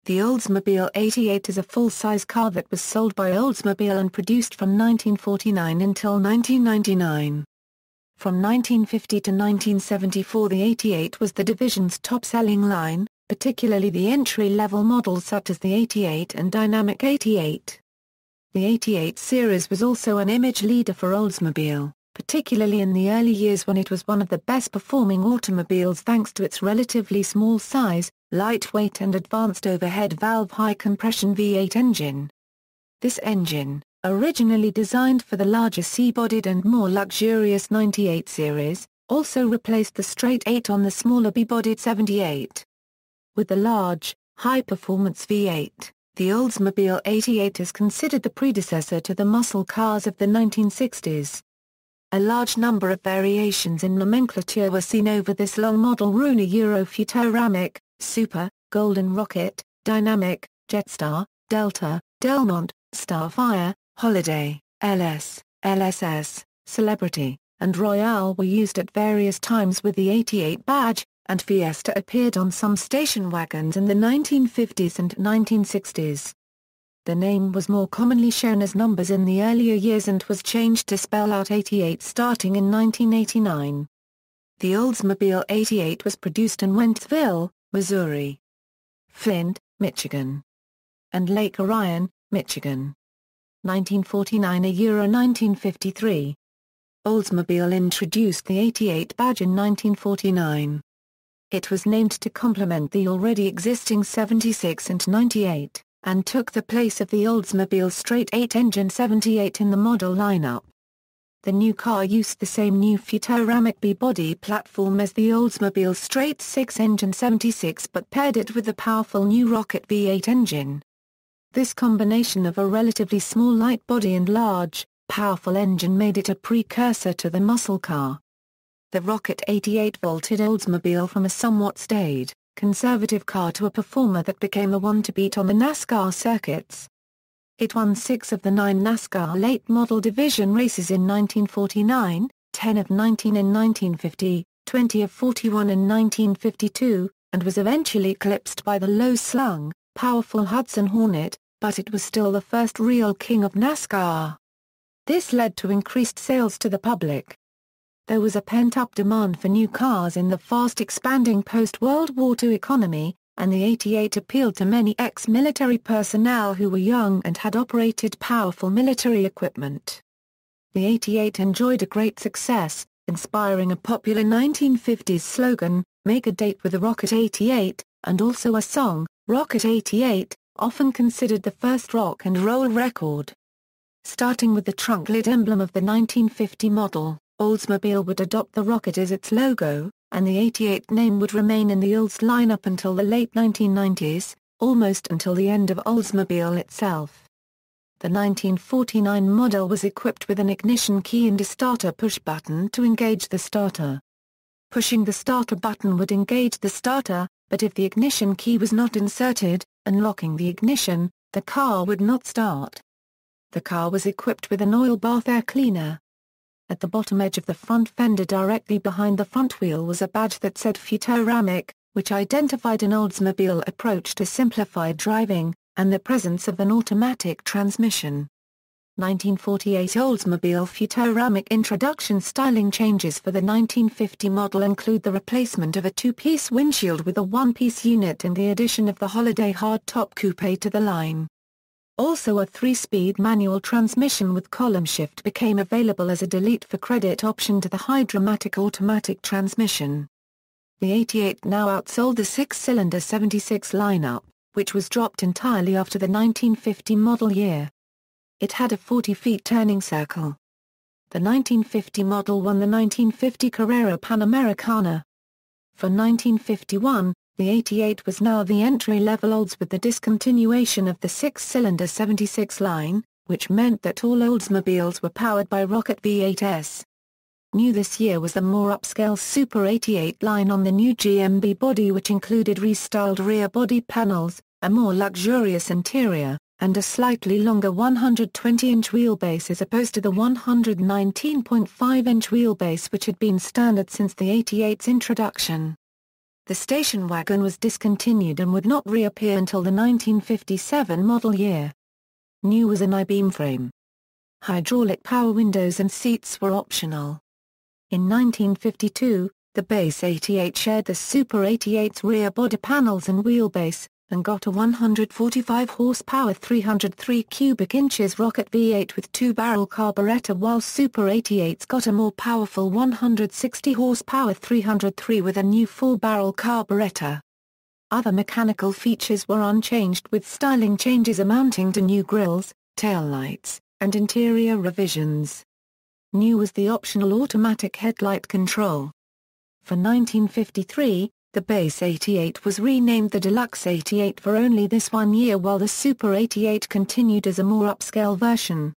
The Oldsmobile 88 is a full-size car that was sold by Oldsmobile and produced from 1949 until 1999. From 1950 to 1974 the 88 was the division's top-selling line, particularly the entry-level models such as the 88 and Dynamic 88. The 88 series was also an image leader for Oldsmobile, particularly in the early years when it was one of the best-performing automobiles thanks to its relatively small size, lightweight and advanced overhead valve high-compression V8 engine. This engine, originally designed for the larger C-bodied and more luxurious 98 series, also replaced the straight 8 on the smaller B-bodied 78. With the large, high-performance V8, the Oldsmobile 88 is considered the predecessor to the muscle cars of the 1960s. A large number of variations in nomenclature were seen over this long model: Euro Futuramic, Super, Golden Rocket, Dynamic, Jetstar, Delta, Delmont, Starfire, Holiday, LS, LSS, Celebrity, and Royale were used at various times with the 88 badge, and Fiesta appeared on some station wagons in the 1950s and 1960s. The name was more commonly shown as numbers in the earlier years and was changed to spell out 88 starting in 1989. The Oldsmobile 88 was produced in Wentzville, Missouri, Flint, Michigan, and Lake Orion, Michigan. 1949 Euro 1953. Oldsmobile introduced the 88 badge in 1949. It was named to complement the already existing 76 and 98, and took the place of the Oldsmobile straight 8 engine 78 in the model lineup. The new car used the same new Futuramic B-body platform as the Oldsmobile straight 6 engine 76 but paired it with the powerful new Rocket V8 engine. This combination of a relatively small light body and large, powerful engine made it a precursor to the muscle car. The Rocket 88 vaulted Oldsmobile from a somewhat staid, conservative car to a performer that became the one to beat on the NASCAR circuits. It won 6 of the 9 NASCAR late model division races in 1949, 10 of 19 in 1950, 20 of 41 in 1952, and was eventually eclipsed by the low-slung, powerful Hudson Hornet, but it was still the first real king of NASCAR. This led to increased sales to the public. There was a pent-up demand for new cars in the fast-expanding post-World War II economy, and the 88 appealed to many ex-military personnel who were young and had operated powerful military equipment. The 88 enjoyed a great success, inspiring a popular 1950s slogan, "Make a date with the Rocket 88", and also a song, "Rocket 88", often considered the first rock and roll record. Starting with the trunk-lid emblem of the 1950 model, Oldsmobile would adopt the rocket as its logo, and the 88 name would remain in the Olds lineup until the late 1990s, almost until the end of Oldsmobile itself. The 1949 model was equipped with an ignition key and a starter push button to engage the starter. Pushing the starter button would engage the starter, but if the ignition key was not inserted, unlocking the ignition, the car would not start. The car was equipped with an oil bath air cleaner. At the bottom edge of the front fender directly behind the front wheel was a badge that said Futuramic, which identified an Oldsmobile approach to simplified driving, and the presence of an automatic transmission. 1948 Oldsmobile Futuramic introduction styling changes for the 1950 model include the replacement of a 2-piece windshield with a 1-piece unit and the addition of the Holiday hardtop coupe to the line. Also a 3-speed manual transmission with column shift became available as a delete for credit option to the Hydra-matic automatic transmission. The 88 now outsold the 6-cylinder 76 lineup, which was dropped entirely after the 1950 model year. It had a 40-feet turning circle. The 1950 model won the 1950 Carrera Panamericana. For 1951, the 88 was now the entry-level Olds with the discontinuation of the 6-cylinder 76 line, which meant that all Oldsmobiles were powered by Rocket V8s. New this year was the more upscale Super 88 line on the new GM B-body, which included restyled rear body panels, a more luxurious interior, and a slightly longer 120-inch wheelbase as opposed to the 119.5-inch wheelbase which had been standard since the 88's introduction. the station wagon was discontinued and would not reappear until the 1957 model year. New was an I-beam frame. Hydraulic power windows and seats were optional. In 1952, the base 88 shared the Super 88's rear body panels and wheelbase, and got a 145 horsepower 303 cubic inches rocket V8 with two-barrel carburetor, while Super 88's got a more powerful 160 horsepower 303 with a new four-barrel carburetor. Other mechanical features were unchanged, with styling changes amounting to new grilles, taillights, and interior revisions. New was the optional automatic headlight control. For 1953, the base 88 was renamed the Deluxe 88 for only this 1 year, while the Super 88 continued as a more upscale version.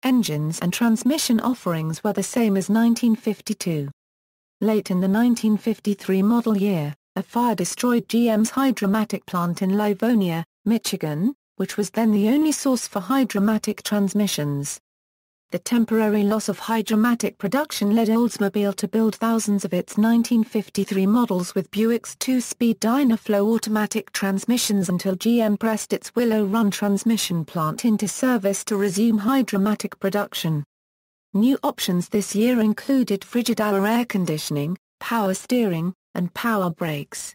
Engines and transmission offerings were the same as 1952. Late in the 1953 model year, a fire destroyed GM's Hydromatic plant in Livonia, Michigan, which was then the only source for Hydromatic transmissions. The temporary loss of Hydromatic production led Oldsmobile to build thousands of its 1953 models with Buick's two-speed Dynaflow automatic transmissions until GM pressed its Willow Run transmission plant into service to resume Hydromatic production. New options this year included Frigidaire air conditioning, power steering, and power brakes.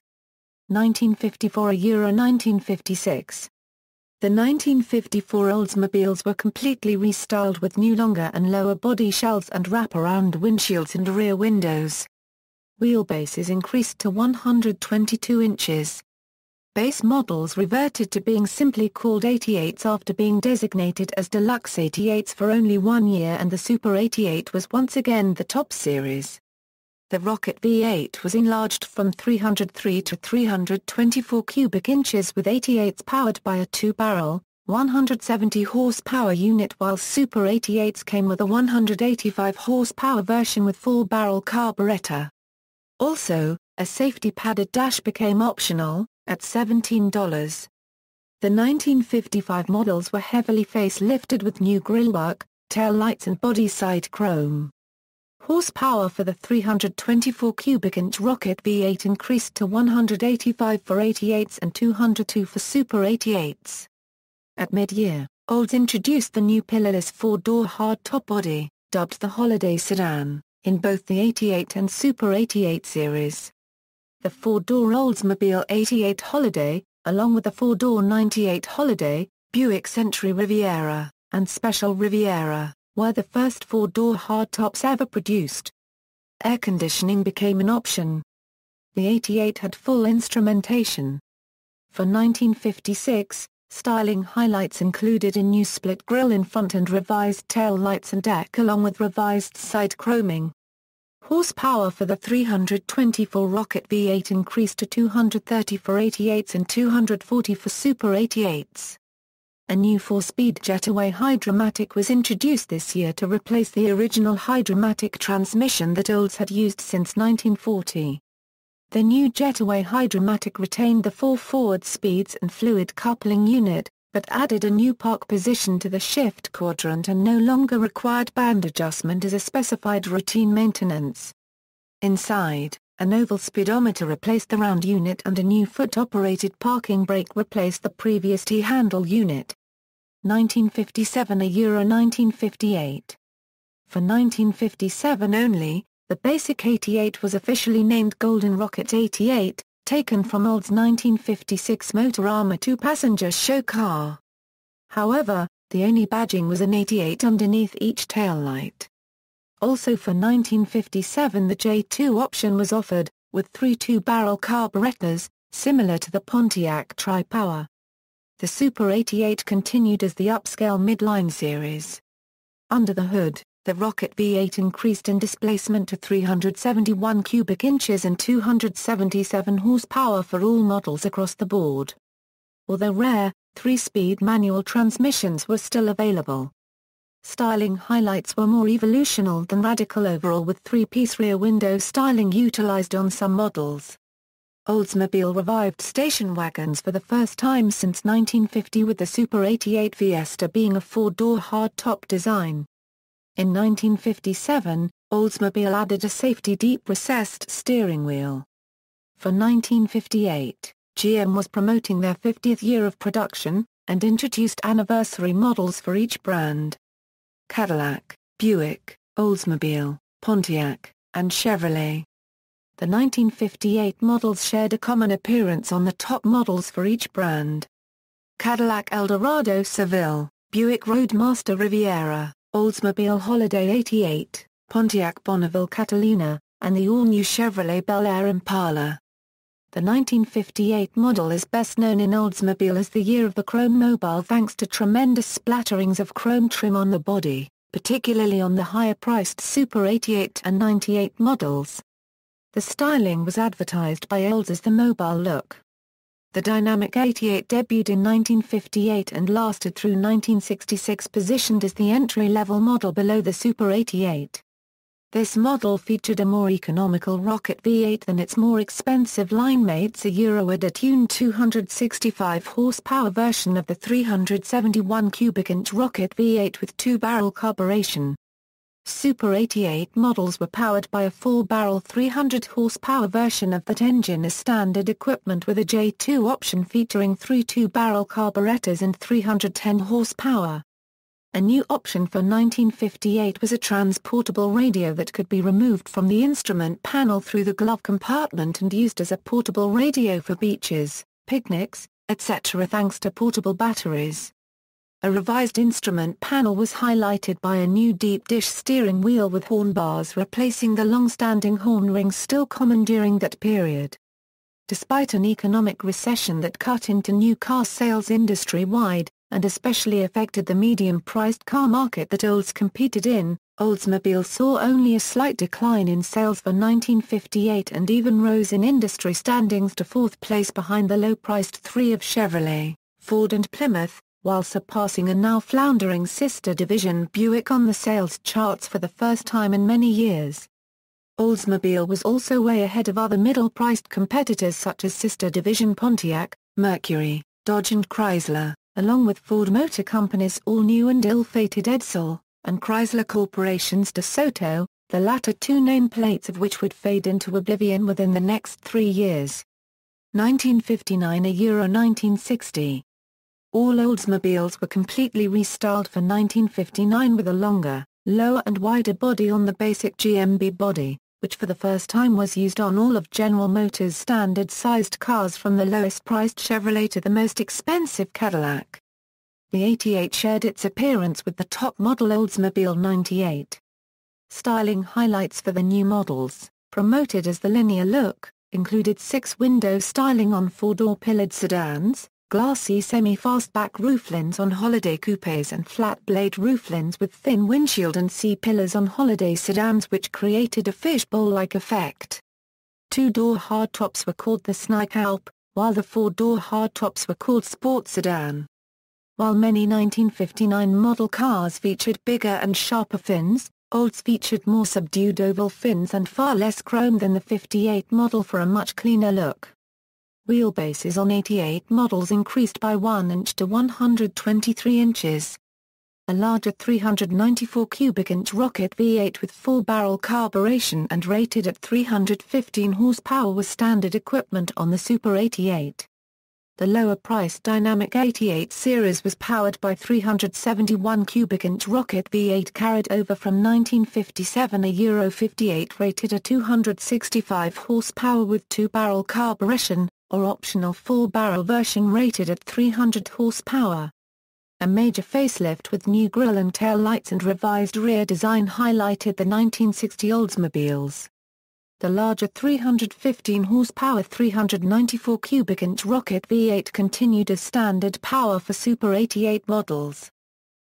1954 Euro 1956. The 1954 Oldsmobiles were completely restyled with new longer and lower body shells and wraparound windshields and rear windows. Wheelbases increased to 122 inches. Base models reverted to being simply called 88s after being designated as Deluxe 88s for only 1 year, and the Super 88 was once again the top series. The Rocket V8 was enlarged from 303 to 324 cubic inches with 88s powered by a two-barrel, 170 horsepower unit, while Super 88s came with a 185 horsepower version with four-barrel carburetor. Also, a safety-padded dash became optional, at $17. The 1955 models were heavily facelifted with new grillwork, tail lights and body side chrome. Horsepower for the 324 cubic inch Rocket V8 increased to 185 for 88s and 202 for Super 88s. At mid-year, Olds introduced the new pillarless four-door hardtop body, dubbed the Holiday Sedan, in both the 88 and Super 88 series. The four-door Oldsmobile 88 Holiday, along with the four-door 98 Holiday, Buick Century Riviera, and Special Riviera, were the first four-door hardtops ever produced. Air conditioning became an option. The 88 had full instrumentation. For 1956, styling highlights included a new split grille in front and revised tail lights and deck along with revised side chroming. Horsepower for the 324 Rocket V8 increased to 230 for 88s and 240 for Super 88s. A new four-speed Jetaway Hydromatic was introduced this year to replace the original Hydromatic transmission that Olds had used since 1940. The new Jetaway Hydromatic retained the four forward speeds and fluid coupling unit, but added a new park position to the shift quadrant and no longer required band adjustment as a specified routine maintenance. Inside, an oval speedometer replaced the round unit and a new foot-operated parking brake replaced the previous T-handle unit. 1957 Euro 1958. For 1957 only, the basic 88 was officially named Golden Rocket 88, taken from Olds' 1956 Motorama two-passenger show car. However, the only badging was an 88 underneath each taillight. Also for 1957 the J2 option was offered, with three two-barrel carburetors, similar to the Pontiac Tri-Power. The Super 88 continued as the upscale midline series. Under the hood, the Rocket V8 increased in displacement to 371 cubic inches and 277 horsepower for all models across the board. Although rare, three-speed manual transmissions were still available. Styling highlights were more evolutional than radical overall, with three-piece rear window styling utilized on some models. Oldsmobile revived station wagons for the first time since 1950, with the Super 88 Fiesta being a four-door hardtop design. In 1957, Oldsmobile added a safety deep recessed steering wheel. For 1958, GM was promoting their 50th year of production, and introduced anniversary models for each brand. Cadillac, Buick, Oldsmobile, Pontiac, and Chevrolet. The 1958 models shared a common appearance on the top models for each brand. Cadillac Eldorado Seville, Buick Roadmaster Riviera, Oldsmobile Holiday 88, Pontiac Bonneville Catalina, and the all-new Chevrolet Bel Air Impala. The 1958 model is best known in Oldsmobile as the year of the Chrome Mobile thanks to tremendous splatterings of chrome trim on the body, particularly on the higher-priced Super 88 and 98 models. The styling was advertised by Olds as the mobile look. The Dynamic 88 debuted in 1958 and lasted through 1966, positioned as the entry-level model below the Super 88. This model featured a more economical rocket V8 than its more expensive line-mates, a tuned 265 horsepower version of the 371 cubic inch rocket V8 with two-barrel carburation. Super 88 models were powered by a 4-barrel 300 horsepower version of that engine as standard equipment, with a J2 option featuring 3 two-barrel carburetors and 310 horsepower. A new option for 1958 was a transportable radio that could be removed from the instrument panel through the glove compartment and used as a portable radio for beaches, picnics, etc. thanks to portable batteries. A revised instrument panel was highlighted by a new deep dish steering wheel with horn bars replacing the long-standing horn rings still common during that period. Despite an economic recession that cut into new car sales industry-wide, and especially affected the medium-priced car market that Olds competed in, Oldsmobile saw only a slight decline in sales for 1958 and even rose in industry standings to fourth place behind the low-priced three of Chevrolet, Ford and Plymouth, while surpassing a now floundering sister division Buick on the sales charts for the first time in many years. Oldsmobile was also way ahead of other middle-priced competitors such as sister division Pontiac, Mercury, Dodge and Chrysler, along with Ford Motor Company's all-new and ill-fated Edsel, and Chrysler Corporation's DeSoto, the latter two nameplates of which would fade into oblivion within the next 3 years. 1959 Euro 1960. All Oldsmobiles were completely restyled for 1959 with a longer, lower and wider body on the basic GM B-body, which for the first time was used on all of General Motors' standard-sized cars from the lowest-priced Chevrolet to the most expensive Cadillac. The 88 shared its appearance with the top model Oldsmobile 98. Styling highlights for the new models, promoted as the linear look, included 6-window styling on 4-door pillared sedans, glassy semi-fastback rooflines on holiday coupes and flat-blade rooflines with thin windshield and C-pillars on holiday sedans, which created a fishbowl-like effect. 2-door hardtops were called the Snake Alp, while the 4-door hardtops were called Sport Sedan. While many 1959 model cars featured bigger and sharper fins, Olds featured more subdued oval fins and far less chrome than the 58 model for a much cleaner look. Wheelbases on 88 models increased by 1 inch to 123 inches. A larger 394 cubic inch rocket V8 with 4-barrel carburation and rated at 315 horsepower was standard equipment on the Super 88. The lower-priced Dynamic 88 series was powered by 371 cubic inch rocket V8 carried over from 1957, a Euro 58 rated at 265 horsepower with 2-barrel carburation, or optional 4-barrel version rated at 300 horsepower. A major facelift with new grille and tail lights and revised rear design highlighted the 1960 Oldsmobiles. The larger 315 horsepower 394 cubic inch rocket V8 continued as standard power for Super 88 models.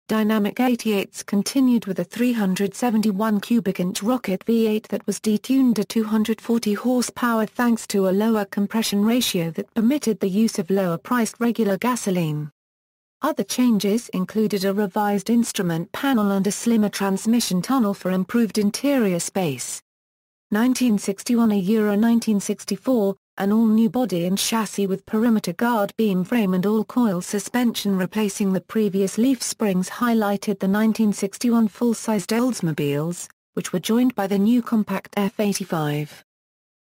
Dynamic 88s continued with a 371 cubic inch rocket V8 that was detuned to 240 horsepower thanks to a lower compression ratio that permitted the use of lower-priced regular gasoline. Other changes included a revised instrument panel and a slimmer transmission tunnel for improved interior space. 1961 Euro 1964, an all-new body and chassis with perimeter guard beam frame and all-coil suspension replacing the previous leaf springs highlighted the 1961 full-sized Oldsmobiles, which were joined by the new compact F85.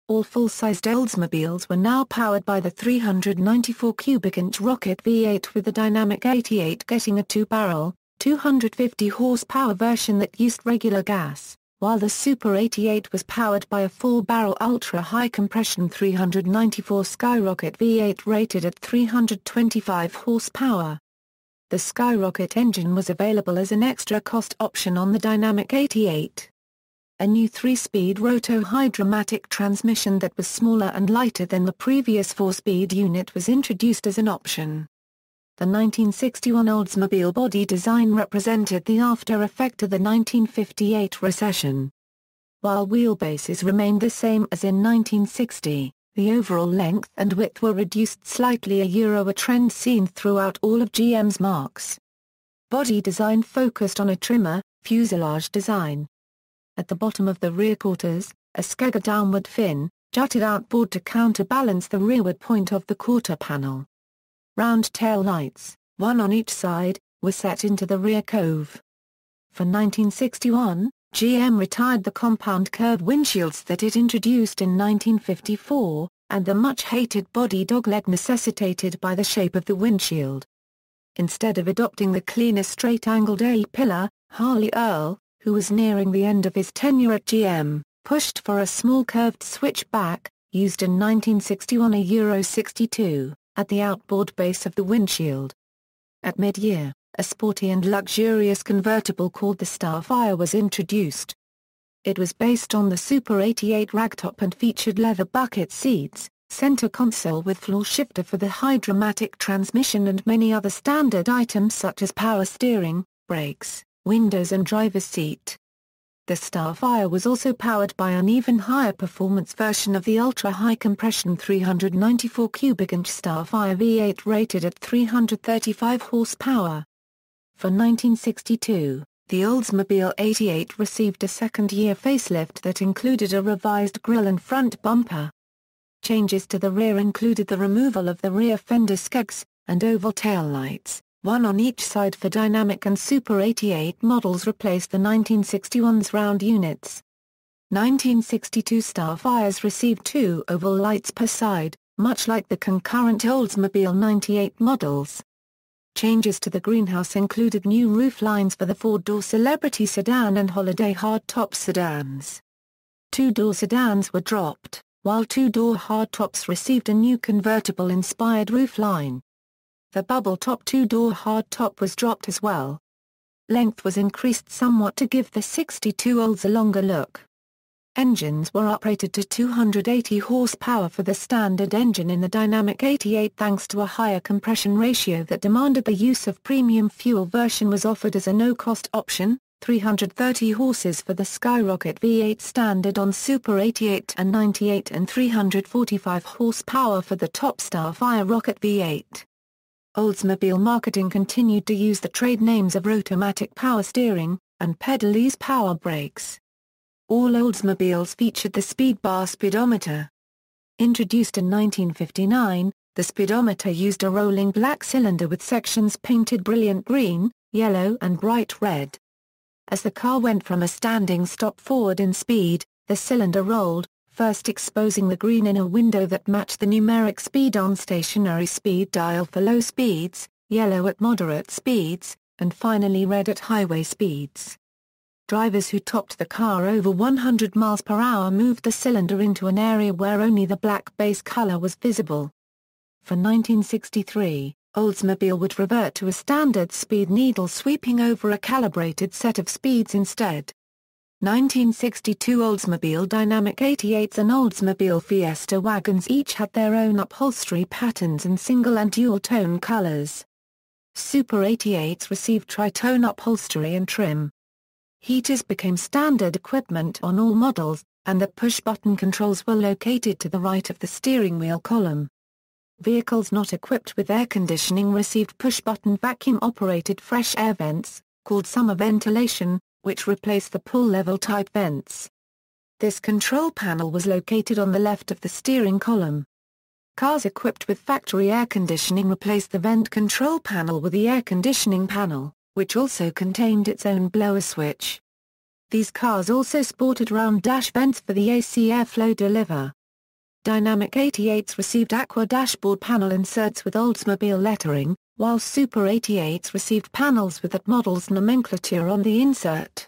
All full-sized Oldsmobiles were now powered by the 394 cubic-inch rocket V8, with the Dynamic 88 getting a two-barrel, 250 horsepower version that used regular gas, while the Super 88 was powered by a four-barrel ultra-high compression 394 Skyrocket V8 rated at 325 horsepower. The Skyrocket engine was available as an extra cost option on the Dynamic 88. A new 3-speed roto-hydromatic transmission that was smaller and lighter than the previous 4-speed unit was introduced as an option. The 1961 Oldsmobile body design represented the after-effect of the 1958 recession. While wheelbases remained the same as in 1960, the overall length and width were reduced slightly, a trend seen throughout all of GM's marques. Body design focused on a trimmer, fuselage design. At the bottom of the rear quarters, a skegger downward fin, jutted outboard to counterbalance the rearward point of the quarter panel. Round tail lights, one on each side, were set into the rear cove. For 1961, GM retired the compound curved windshields that it introduced in 1954, and the much-hated body dogleg necessitated by the shape of the windshield. Instead of adopting the cleaner straight-angled A-pillar, Harley Earl, who was nearing the end of his tenure at GM, pushed for a small curved switchback, used in 1961 a Euro 62. At the outboard base of the windshield. At mid-year, a sporty and luxurious convertible called the Starfire was introduced. It was based on the Super 88 ragtop and featured leather bucket seats, center console with floor shifter for the hydromatic transmission, and many other standard items such as power steering, brakes, windows and driver's seat. The Starfire was also powered by an even higher performance version of the ultra-high compression 394 cubic-inch Starfire V8 rated at 335 horsepower. For 1962, the Oldsmobile 88 received a second-year facelift that included a revised grille and front bumper. Changes to the rear included the removal of the rear fender skegs, and oval taillights. One on each side for Dynamic and Super 88 models replaced the 1961's round units. 1962 Starfires received two oval lights per side, much like the concurrent Oldsmobile 98 models. Changes to the greenhouse included new roof lines for the four-door Celebrity sedan and Holiday hardtop sedans. Two-door sedans were dropped, while two-door hardtops received a new convertible-inspired roof line. The bubble-top two-door hardtop was dropped as well. Length was increased somewhat to give the 62 Olds a longer look. Engines were uprated to 280 horsepower for the standard engine in the Dynamic 88 thanks to a higher compression ratio that demanded the use of premium fuel. Version was offered as a no-cost option, 330 horses for the Skyrocket V8 standard on Super 88 and 98, and 345 horsepower for the top Starfire Rocket V8. Oldsmobile marketing continued to use the trade names of Rotomatic power steering, and pedal ease power brakes. All Oldsmobiles featured the speed bar speedometer. Introduced in 1959, the speedometer used a rolling black cylinder with sections painted brilliant green, yellow and bright red. As the car went from a standing stop forward in speed, the cylinder rolled, first exposing the green in a window that matched the numeric speed on stationary speed dial for low speeds, yellow at moderate speeds, and finally red at highway speeds. Drivers who topped the car over 100 miles per hour moved the cylinder into an area where only the black base color was visible. For 1963, Oldsmobile would revert to a standard speed needle sweeping over a calibrated set of speeds instead. 1962 Oldsmobile Dynamic 88s and Oldsmobile Fiesta wagons each had their own upholstery patterns in single and dual-tone colors. Super 88s received tritone upholstery and trim. Heaters became standard equipment on all models, and the push-button controls were located to the right of the steering wheel column. Vehicles not equipped with air conditioning received push-button vacuum-operated fresh air vents, called summer ventilation, which replaced the pull-level type vents. This control panel was located on the left of the steering column. Cars equipped with factory air conditioning replaced the vent control panel with the air conditioning panel, which also contained its own blower switch. These cars also sported round dash vents for the AC airflow deliver. Dynamic 88s received aqua dashboard panel inserts with Oldsmobile lettering, while Super 88s received panels with that model's nomenclature on the insert.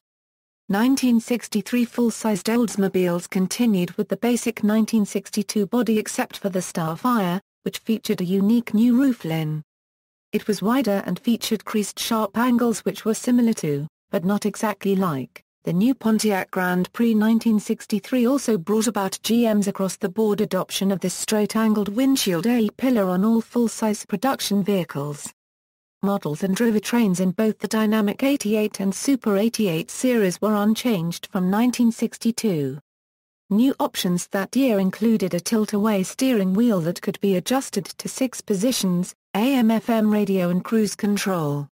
1963 full-sized Oldsmobiles continued with the basic 1962 body except for the Starfire, which featured a unique new roofline. It was wider and featured creased sharp angles which were similar to, but not exactly like, the new Pontiac Grand Prix. 1963 also brought about GM's across-the-board adoption of this straight-angled windshield A-pillar on all full-size production vehicles. Models and drivetrains in both the Dynamic 88 and Super 88 series were unchanged from 1962. New options that year included a tilt-away steering wheel that could be adjusted to 6 positions, AM/FM radio and cruise control.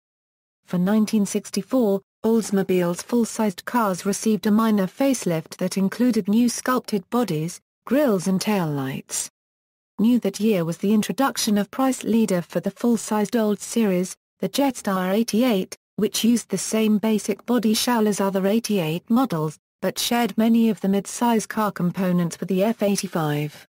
For 1964, Oldsmobile's full-sized cars received a minor facelift that included new sculpted bodies, grilles and taillights. New that year was the introduction of price leader for the full-sized Olds series, the Jetstar 88, which used the same basic body shell as other 88 models, but shared many of the mid-size car components with the F85.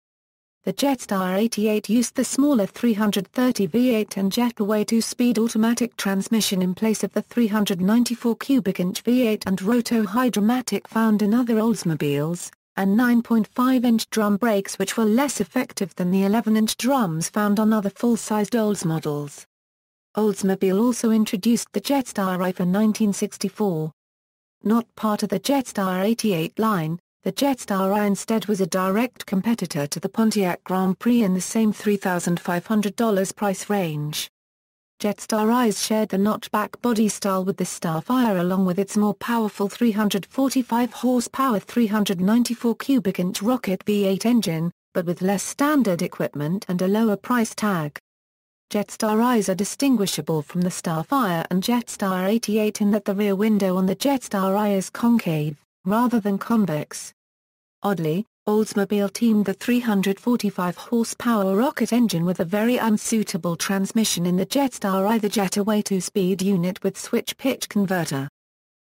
The Jetstar 88 used the smaller 330 V8 and Jetaway 2-speed automatic transmission in place of the 394 cubic-inch V8 and roto-hydromatic found in other Oldsmobiles, and 9.5-inch drum brakes which were less effective than the 11-inch drums found on other full-sized Olds models. Oldsmobile also introduced the Jetstar I for 1964. Not part of the Jetstar 88 line, the Jetstar I instead was a direct competitor to the Pontiac Grand Prix in the same $3,500 price range. Jetstar I's shared the notchback body style with the Starfire along with its more powerful 345 horsepower 394 cubic-inch rocket V8 engine, but with less standard equipment and a lower price tag. Jetstar I's are distinguishable from the Starfire and Jetstar 88 in that the rear window on the Jetstar I is concave, rather than convex. Oddly, Oldsmobile teamed the 345 horsepower rocket engine with a very unsuitable transmission in the Jetstar I, the Jetaway 2-speed unit with switch pitch converter.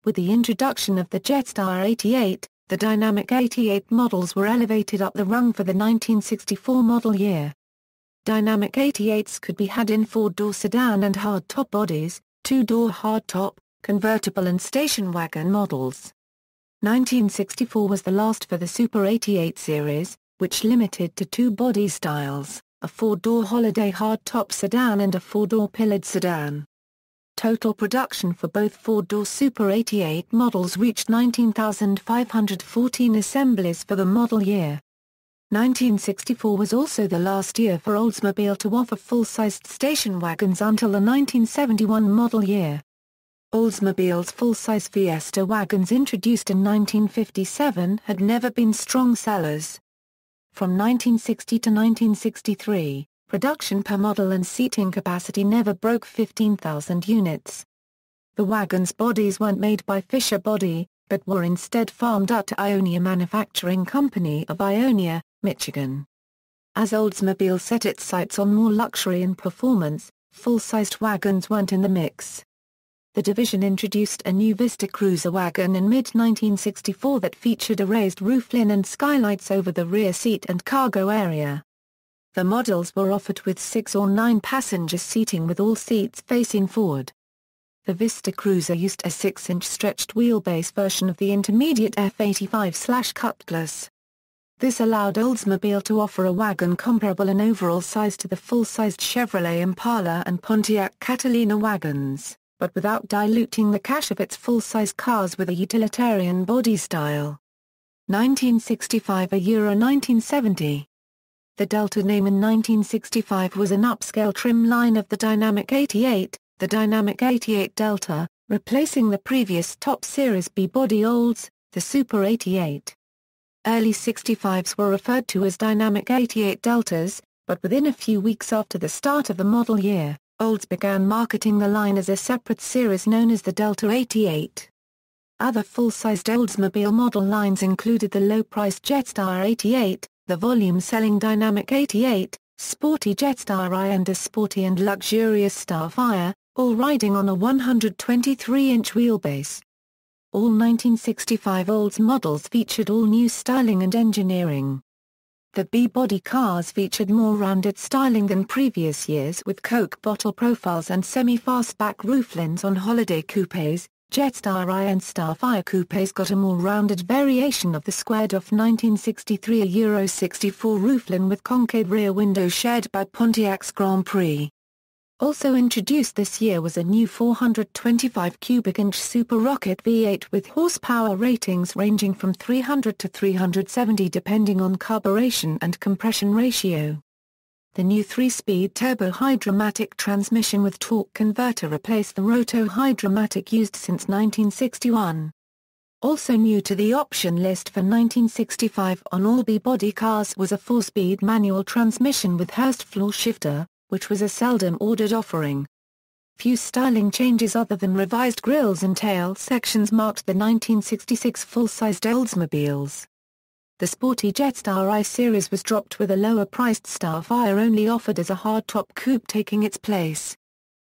With the introduction of the Jetstar 88, the Dynamic 88 models were elevated up the rung for the 1964 model year. Dynamic 88s could be had in 4-door sedan and hardtop bodies, 2-door hardtop, convertible and station wagon models. 1964 was the last for the Super 88 series, which limited to 2 body styles, a 4-door holiday hardtop sedan and a 4-door pillared sedan. Total production for both 4-door Super 88 models reached 19,514 assemblies for the model year. 1964 was also the last year for Oldsmobile to offer full-sized station wagons until the 1971 model year. Oldsmobile's full-size Fiesta wagons introduced in 1957 had never been strong sellers. From 1960 to 1963, production per model and seating capacity never broke 15,000 units. The wagons' bodies weren't made by Fisher Body, but were instead farmed out to Ionia Manufacturing Company of Ionia, Michigan. As Oldsmobile set its sights on more luxury and performance, full-sized wagons weren't in the mix. The division introduced a new Vista cruiser wagon in mid-1964 that featured a raised roofline and skylights over the rear seat and cargo area. The models were offered with 6 or 9 passenger seating with all seats facing forward. The Vista Cruiser used a 6-inch stretched wheelbase version of the intermediate F85/Cutlass. This allowed Oldsmobile to offer a wagon comparable in overall size to the full-sized Chevrolet Impala and Pontiac Catalina wagons, but without diluting the cash of its full-size cars with a utilitarian body style. 1965 Euro 1970. The Delta name in 1965 was an upscale trim line of the Dynamic 88, the Dynamic 88 Delta, replacing the previous top series B-body Olds, the Super 88. Early 65s were referred to as Dynamic 88 Deltas, but within a few weeks after the start of the model year, Olds began marketing the line as a separate series known as the Delta 88. Other full-sized Oldsmobile model lines included the low-priced Jetstar 88, the volume-selling Dynamic 88, sporty Jetstar I and a sporty and luxurious Starfire, all riding on a 123-inch wheelbase. All 1965 Olds models featured all new styling and engineering. The B-body cars featured more rounded styling than previous years with Coke bottle profiles and semi-fastback rooflines on holiday coupes. Jetstar I and Starfire coupes got a more rounded variation of the squared-off 1963 Euro 64 roofline with concave rear window shared by Pontiac's Grand Prix. Also introduced this year was a new 425 cubic inch Super Rocket V8 with horsepower ratings ranging from 300 to 370 depending on carburation and compression ratio. The new 3-speed turbo-hydromatic transmission with torque converter replaced the roto-hydromatic used since 1961. Also new to the option list for 1965 on all B-body cars was a 4-speed manual transmission with Hurst floor shifter, which was a seldom ordered offering. Few styling changes other than revised grilles and tail sections marked the 1966 full-sized Oldsmobiles. The sporty Jetstar I series was dropped with a lower-priced Starfire only offered as a hardtop coupe taking its place.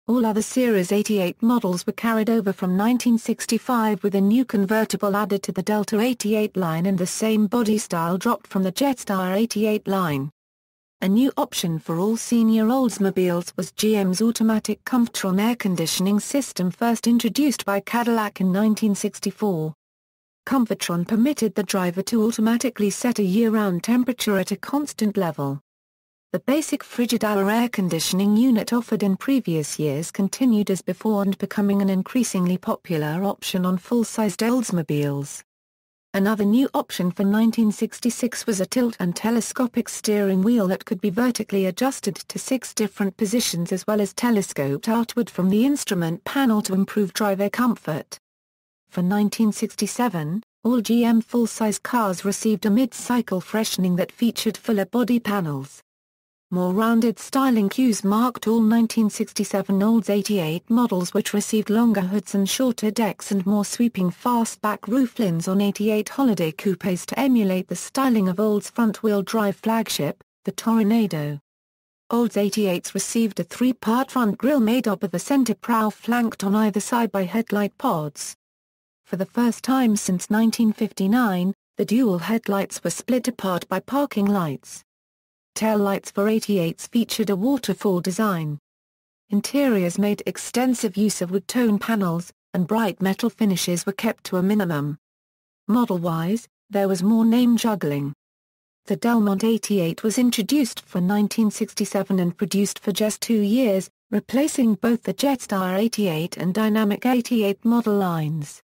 All other Series 88 models were carried over from 1965 with a new convertible added to the Delta 88 line and the same body style dropped from the Jetstar 88 line. A new option for all senior Oldsmobiles was GM's automatic Comfortron air conditioning system first introduced by Cadillac in 1964. Comfortron permitted the driver to automatically set a year-round temperature at a constant level. The basic frigid-hour air conditioning unit offered in previous years continued as before and becoming an increasingly popular option on full-sized Oldsmobiles. Another new option for 1966 was a tilt and telescopic steering wheel that could be vertically adjusted to 6 different positions as well as telescoped outward from the instrument panel to improve driver comfort. For 1967, all GM full-size cars received a mid-cycle freshening that featured fuller body panels. More rounded styling cues marked all 1967 Olds 88 models which received longer hoods and shorter decks and more sweeping fastback rooflines on 88 holiday coupes to emulate the styling of Olds' front-wheel drive flagship, the Tornado. Olds 88s received a 3-part front grille made up of a center prow flanked on either side by headlight pods. For the first time since 1959, the dual headlights were split apart by parking lights. Tail lights for 88s featured a waterfall design. Interiors made extensive use of wood tone panels, and bright metal finishes were kept to a minimum. Model-wise, there was more name juggling. The Delmont 88 was introduced for 1967 and produced for just 2 years, replacing both the Jetstar 88 and Dynamic 88 model lines.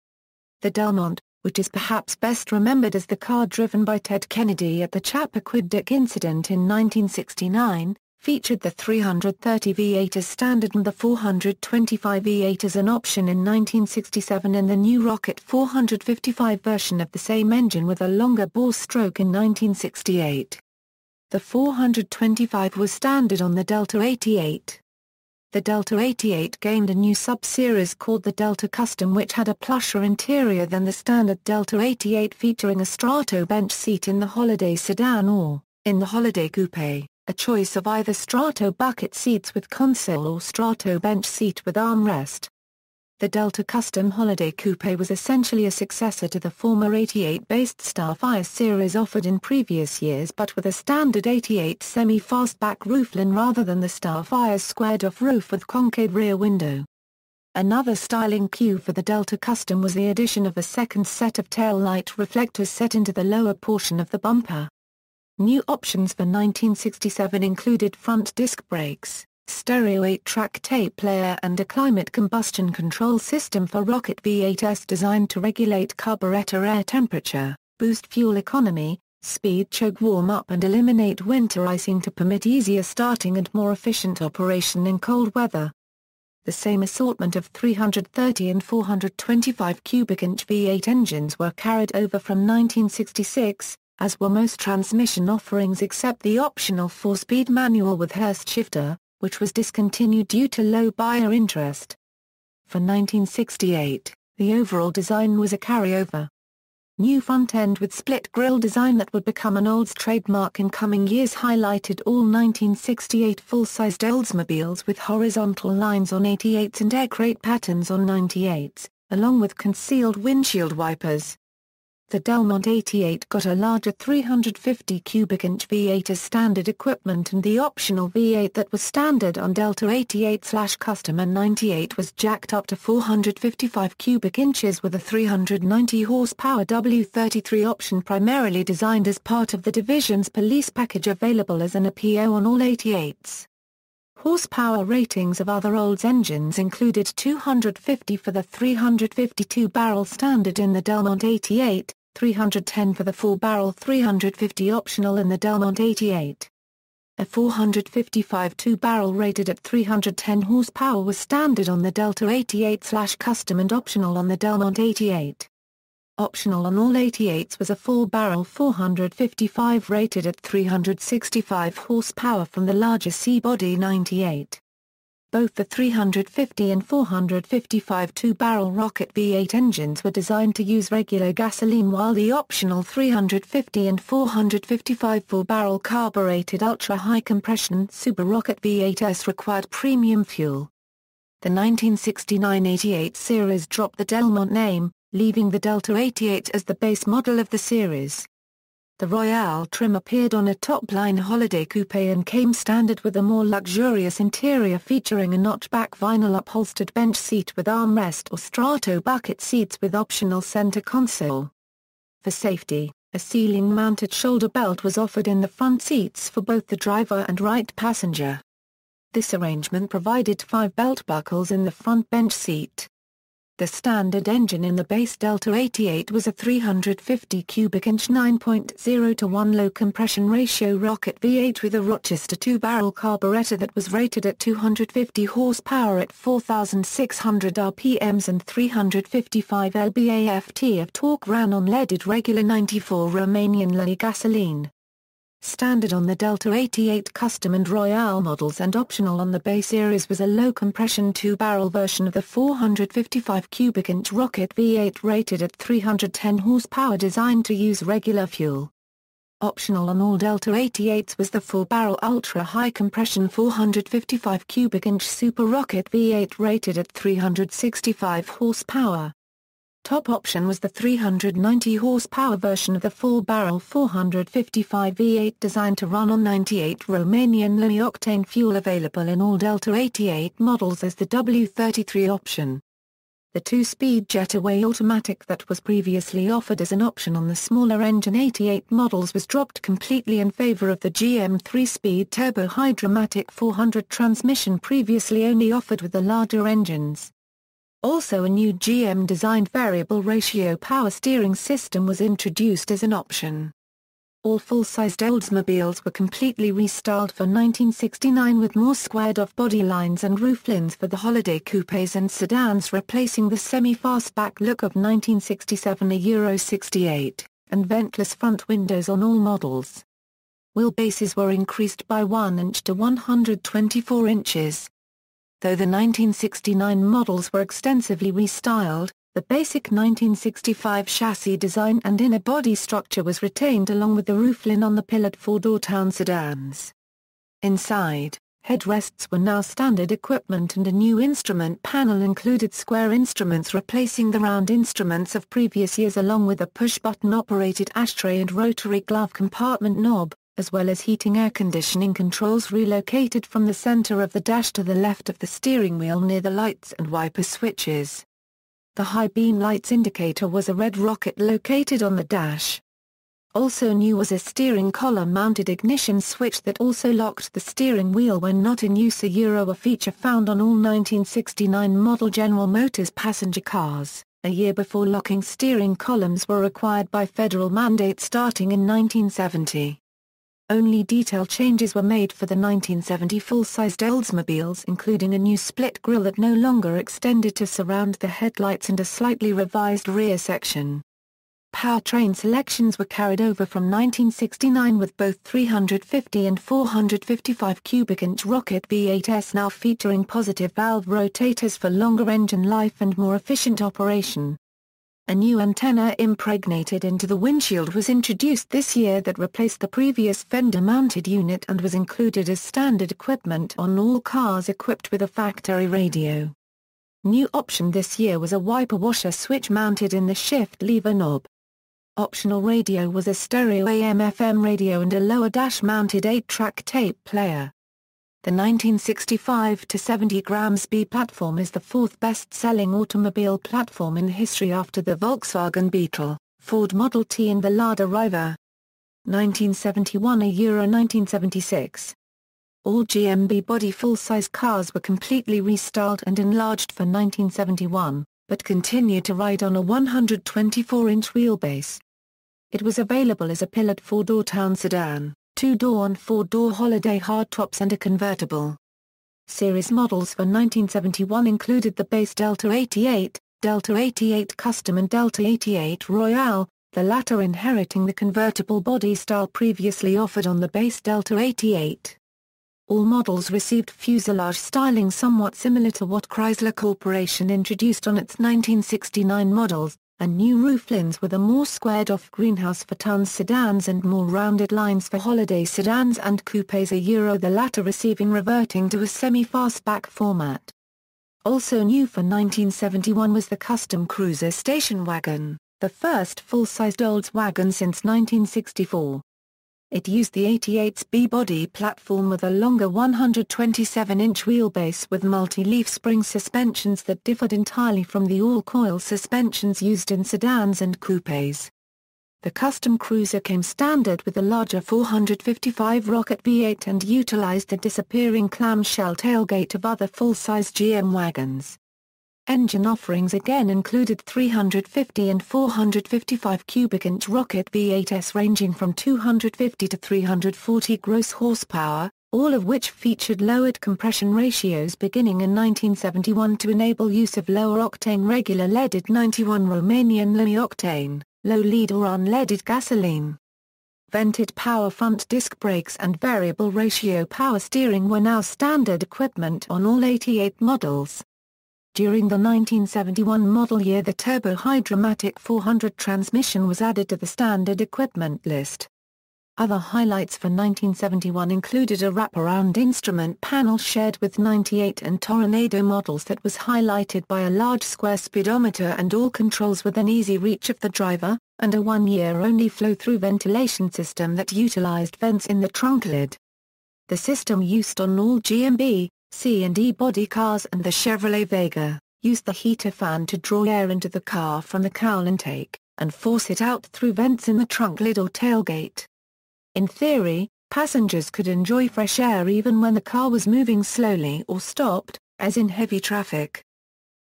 The Delmont, which is perhaps best remembered as the car driven by Ted Kennedy at the Chappaquiddick incident in 1969, featured the 330 V8 as standard and the 425 V8 as an option in 1967 and the new Rocket 455 version of the same engine with a longer bore stroke in 1968. The 425 was standard on the Delta 88. The Delta 88 gained a new sub-series called the Delta Custom which had a plusher interior than the standard Delta 88 featuring a Strato bench seat in the holiday sedan or, in the holiday coupe, a choice of either Strato bucket seats with console or Strato bench seat with armrest. The Delta Custom Holiday Coupe was essentially a successor to the former 88-based Starfire series offered in previous years but with a standard 88 semi-fastback roofline rather than the Starfire's squared-off roof with concave rear window. Another styling cue for the Delta Custom was the addition of a second set of tail light reflectors set into the lower portion of the bumper. New options for 1967 included front disc brakes, stereo 8-track tape player and a climate combustion control system for Rocket V8s designed to regulate carburetor air temperature, boost fuel economy, speed choke warm-up and eliminate winter icing to permit easier starting and more efficient operation in cold weather. The same assortment of 330 and 425 cubic inch V8 engines were carried over from 1966, as were most transmission offerings except the optional 4-speed manual with Hurst shifter, which was discontinued due to low buyer interest. For 1968, the overall design was a carryover. New front end with split grille design that would become an Olds trademark in coming years highlighted all 1968 full-sized Oldsmobiles with horizontal lines on 88s and air crate patterns on 98s, along with concealed windshield wipers. The Delmont 88 got a larger 350 cubic inch V8 as standard equipment, and the optional V8 that was standard on Delta 88/Custom and 98 was jacked up to 455 cubic inches with a 390 horsepower W33 option, primarily designed as part of the division's police package, available as an APO on all 88s. Horsepower ratings of other Olds engines included 250 for the 352-barrel standard in the Delmont 88, 310 for the 4-barrel 350 optional in the Delmont 88. A 455 2-barrel rated at 310 horsepower was standard on the Delta 88/Custom and optional on the Delmont 88. Optional on all 88s was a 4-barrel 455 rated at 365 horsepower from the larger C-body 98. Both the 350 and 455 2-barrel rocket V8 engines were designed to use regular gasoline, while the optional 350 and 455 4-barrel carbureted ultra-high compression Super Rocket V8s required premium fuel. The 1969-88 series dropped the Delmont name, leaving the Delta 88 as the base model of the series. The Royale trim appeared on a top-line holiday coupe and came standard with a more luxurious interior featuring a notchback vinyl upholstered bench seat with armrest or strato bucket seats with optional center console. For safety, a ceiling-mounted shoulder belt was offered in the front seats for both the driver and right passenger. This arrangement provided 5 belt buckles in the front bench seat. The standard engine in the base Delta 88 was a 350 cubic inch 9.0 to 1 low compression ratio rocket V8 with a Rochester 2-barrel carburetor that was rated at 250 horsepower at 4,600 RPMs and 355 lb-ft of torque. Ran on leaded regular 94 Romanian lei gasoline. Standard on the Delta 88 Custom and Royale models and optional on the base series was a low-compression 2-barrel version of the 455 cubic inch rocket V8 rated at 310 horsepower, designed to use regular fuel. Optional on all Delta 88s was the 4-barrel ultra-high compression 455 cubic inch Super Rocket V8 rated at 365 horsepower. Top option was the 390 horsepower version of the 4-barrel 455 V8 designed to run on 98 Romanian low-octane fuel, available in all Delta 88 models as the W33 option. The 2-speed Jetaway automatic that was previously offered as an option on the smaller engine 88 models was dropped completely in favor of the GM 3-speed turbo Hydromatic 400 transmission, previously only offered with the larger engines. Also, a new GM-designed variable ratio power steering system was introduced as an option. All full-sized Oldsmobiles were completely restyled for 1969 with more squared-off body lines and rooflines for the holiday coupes and sedans, replacing the semi-fastback look of 1967 Euro 68, and ventless front windows on all models. Wheelbases were increased by 1 inch to 124 inches. Though the 1969 models were extensively restyled, the basic 1965 chassis design and inner body structure was retained, along with the roofline on the pillared 4-door town sedans. Inside, headrests were now standard equipment, and a new instrument panel included square instruments replacing the round instruments of previous years, along with a push-button operated ashtray and rotary glove compartment knob, as well as heating air conditioning controls relocated from the center of the dash to the left of the steering wheel near the lights and wiper switches. The high beam lights indicator was a red rocket located on the dash. Also new was a steering column-mounted ignition switch that also locked the steering wheel when not in use, a feature found on all 1969 model General Motors passenger cars, a year before locking steering columns were required by federal mandate starting in 1970. Only detail changes were made for the 1970 full-sized Oldsmobiles, including a new split grille that no longer extended to surround the headlights and a slightly revised rear section. Powertrain selections were carried over from 1969, with both 350 and 455 cubic inch rocket V8s now featuring positive valve rotators for longer engine life and more efficient operation. A new antenna impregnated into the windshield was introduced this year that replaced the previous fender-mounted unit and was included as standard equipment on all cars equipped with a factory radio. New option this year was a wiper washer switch mounted in the shift lever knob. Optional radio was a stereo AM/FM radio and a lower dash-mounted 8-track tape player. The 1965-70 grams B platform is the fourth best-selling automobile platform in history after the Volkswagen Beetle, Ford Model T and the Lada Riva. 1971 Euro 1976. All GM B-body full-size cars were completely restyled and enlarged for 1971, but continued to ride on a 124-inch wheelbase. It was available as a pillared 4-door town sedan, 2-door and 4-door holiday hardtops and a convertible. Series models for 1971 included the base Delta 88, Delta 88 Custom and Delta 88 Royale, the latter inheriting the convertible body style previously offered on the base Delta 88. All models received fuselage styling somewhat similar to what Chrysler Corporation introduced on its 1969 models, and new rooflines with a more squared-off greenhouse for town sedans and more rounded lines for holiday sedans and coupes, the latter reverting to a semi-fastback format. Also new for 1971 was the custom cruiser station wagon, the first full-sized Olds wagon since 1964. It used the 88's B-body platform with a longer 127-inch wheelbase with multi-leaf spring suspensions that differed entirely from the all-coil suspensions used in sedans and coupes. The custom cruiser came standard with a larger 455 Rocket V8 and utilized the disappearing clamshell tailgate of other full-size GM wagons. Engine offerings again included 350 and 455 cubic-inch Rocket V8s ranging from 250 to 340 gross horsepower, all of which featured lowered compression ratios beginning in 1971 to enable use of lower-octane regular leaded 91 Romanian low-octane, low-lead or unleaded gasoline. Vented power front disc brakes and variable ratio power steering were now standard equipment on all 88 models. During the 1971 model year, the Turbo-Hydromatic 400 transmission was added to the standard equipment list. Other highlights for 1971 included a wraparound instrument panel shared with 98 and Tornado models that was highlighted by a large square speedometer and all controls within easy reach of the driver, and a one-year-only flow-through ventilation system that utilized vents in the trunk lid. The system used on all GMB, C and E-body cars and the Chevrolet Vega, used the heater fan to draw air into the car from the cowl intake, and force it out through vents in the trunk lid or tailgate. In theory, passengers could enjoy fresh air even when the car was moving slowly or stopped, as in heavy traffic.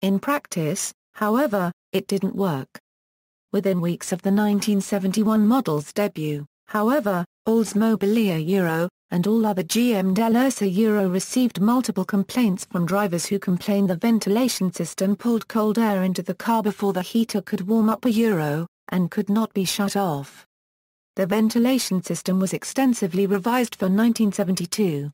In practice, however, it didn't work. Within weeks of the 1971 model's debut, however, Oldsmobile Euro, and all other GM Del Ursa Euro received multiple complaints from drivers who complained the ventilation system pulled cold air into the car before the heater could warm up a Euro, and could not be shut off. The ventilation system was extensively revised for 1972.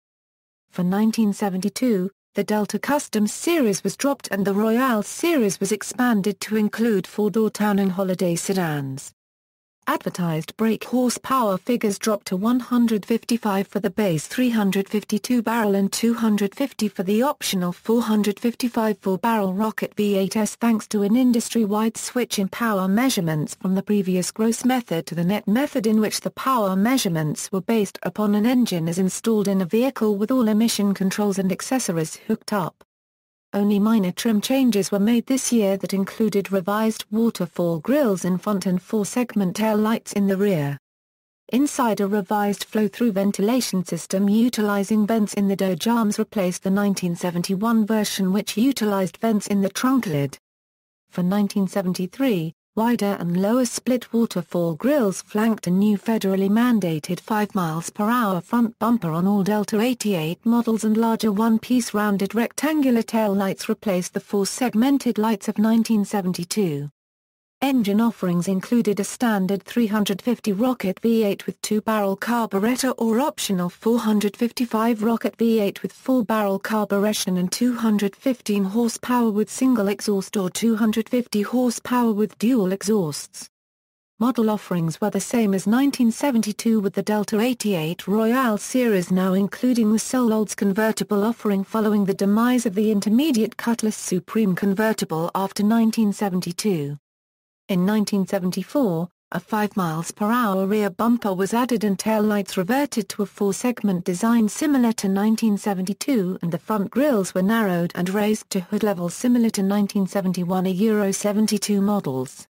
For 1972, the Delta Custom series was dropped and the Royale series was expanded to include 4-door town and holiday sedans. Advertised brake horsepower figures dropped to 155 for the base 352-barrel and 250 for the optional 455 4-barrel Rocket V8s thanks to an industry-wide switch in power measurements from the previous gross method to the net method, in which the power measurements were based upon an engine as installed in a vehicle with all emission controls and accessories hooked up. Only minor trim changes were made this year that included revised waterfall grills in front and 4-segment tail lights in the rear. Inside, a revised flow-through ventilation system utilizing vents in the Doge arms replaced the 1971 version, which utilized vents in the trunk lid. For 1973, wider and lower split waterfall grills flanked a new federally mandated 5 mph front bumper on all Delta 88 models, and larger one-piece rounded rectangular tail lights replaced the 4-segmented lights of 1972. Engine offerings included a standard 350 Rocket V8 with 2-barrel carburetor or optional 455 Rocket V8 with 4-barrel carburation and 215 horsepower with single exhaust or 250 horsepower with dual exhausts. Model offerings were the same as 1972, with the Delta 88 Royale series now including the sole Olds convertible offering following the demise of the intermediate Cutlass Supreme convertible after 1972. In 1974, A 5 mph rear bumper was added and taillights reverted to a 4-segment design similar to 1972, and the front grilles were narrowed and raised to hood level similar to 1971 Euro 72 models.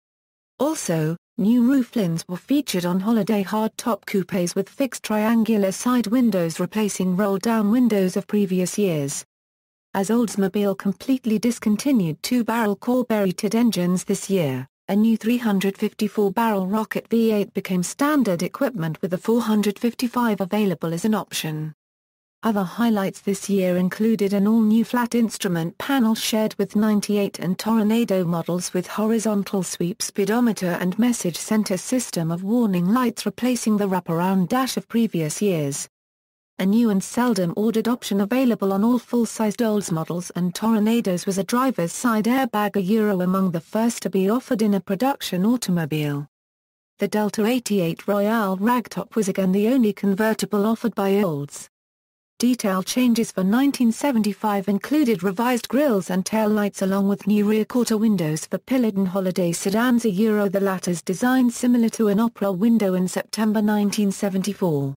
Also, new rooflines were featured on holiday hardtop coupes with fixed triangular side windows replacing roll-down windows of previous years. As Oldsmobile completely discontinued 2-barrel carbureted engines this year, a new 354-barrel rocket V8 became standard equipment with a 455 available as an option. Other highlights this year included an all-new flat instrument panel shared with 98 and Tornado models with horizontal sweep speedometer and message center system of warning lights replacing the wraparound dash of previous years. A new and seldom ordered option available on all full-sized Olds models and Tornadoes was a driver's side airbag, a Euro among the first to be offered in a production automobile. The Delta 88 Royale ragtop was again the only convertible offered by Olds. Detail changes for 1975 included revised grilles and taillights along with new rear quarter windows for pillared and holiday sedans, a Euro, the latter's design similar to an opera window in September 1974.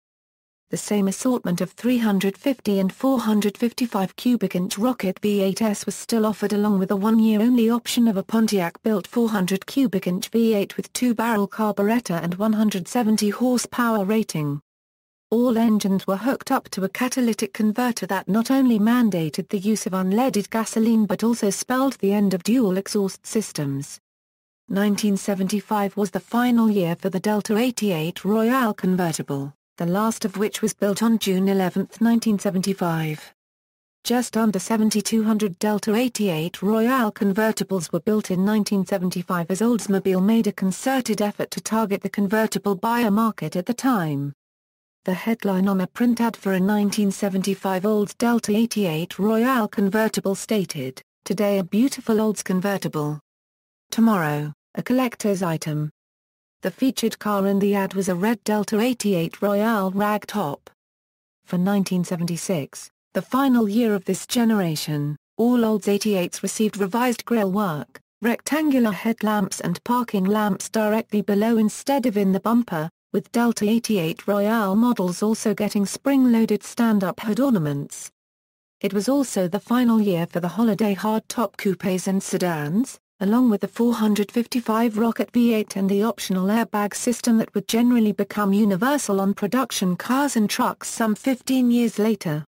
The same assortment of 350 and 455 cubic-inch Rocket V8s was still offered along with a one-year-only option of a Pontiac-built 400 cubic-inch V8 with 2-barrel carburetor and 170 horsepower rating. All engines were hooked up to a catalytic converter that not only mandated the use of unleaded gasoline but also spelled the end of dual exhaust systems. 1975 was the final year for the Delta 88 Royale convertible, the last of which was built on June 11, 1975. Just under 7,200 Delta 88 Royale convertibles were built in 1975 as Oldsmobile made a concerted effort to target the convertible buyer market at the time. The headline on a print ad for a 1975 Olds Delta 88 Royale convertible stated, "Today a beautiful Olds convertible. Tomorrow, a collector's item." The featured car in the ad was a red Delta 88 Royale ragtop. For 1976, the final year of this generation, all Olds 88s received revised grille work, rectangular headlamps and parking lamps directly below instead of in the bumper, with Delta 88 Royale models also getting spring-loaded stand-up hood ornaments. It was also the final year for the holiday hardtop coupes and sedans, along with the 455 Rocket V8 and the optional airbag system that would generally become universal on production cars and trucks some 15 years later.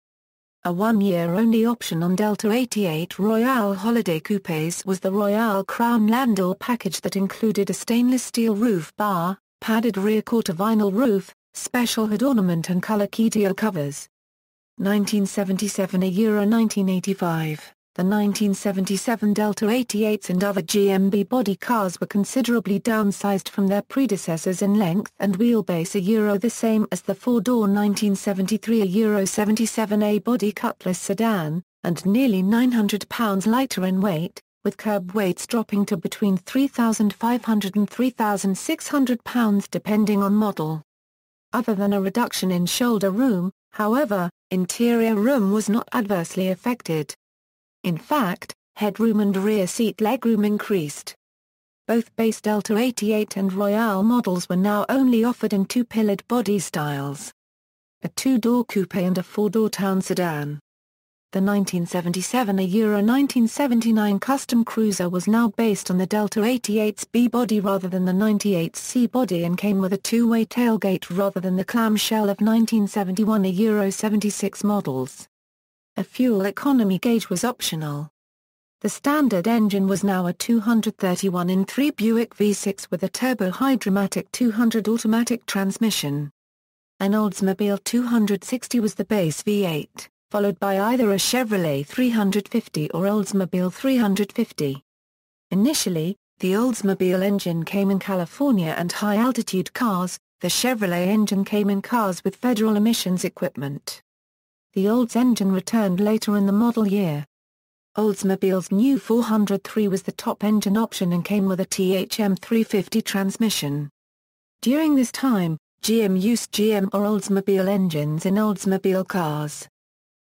A one-year-only option on Delta 88 Royale holiday coupes was the Royale Crown Landau package that included a stainless steel roof bar, padded rear quarter vinyl roof, special hood ornament and color key covers. 1977 Euro 1985. The 1977 Delta 88s and other GM B-body cars were considerably downsized from their predecessors in length and wheelbase, a Euro the same as the four-door 1973 Euro 77 A-body Cutlass sedan, and nearly 900 pounds lighter in weight, with curb weights dropping to between 3,500 and 3,600 pounds depending on model. Other than a reduction in shoulder room, however, interior room was not adversely affected. In fact, headroom and rear seat legroom increased. Both base Delta 88 and Royale models were now only offered in two pillared body styles: a two-door coupe and a four-door town sedan. The 1977 Euro 1979 Custom Cruiser was now based on the Delta 88's B-body rather than the 98's C-body and came with a two-way tailgate rather than the clamshell of 1971 Euro 76 models. A fuel economy gauge was optional. The standard engine was now a 231-in-3 Buick V6 with a turbo-hydromatic 200 automatic transmission. An Oldsmobile 260 was the base V8, followed by either a Chevrolet 350 or Oldsmobile 350. Initially, the Oldsmobile engine came in California and high-altitude cars, the Chevrolet engine came in cars with federal emissions equipment. The Olds engine returned later in the model year. Oldsmobile's new 403 was the top engine option and came with a THM 350 transmission. During this time, GM used GM or Oldsmobile engines in Oldsmobile cars.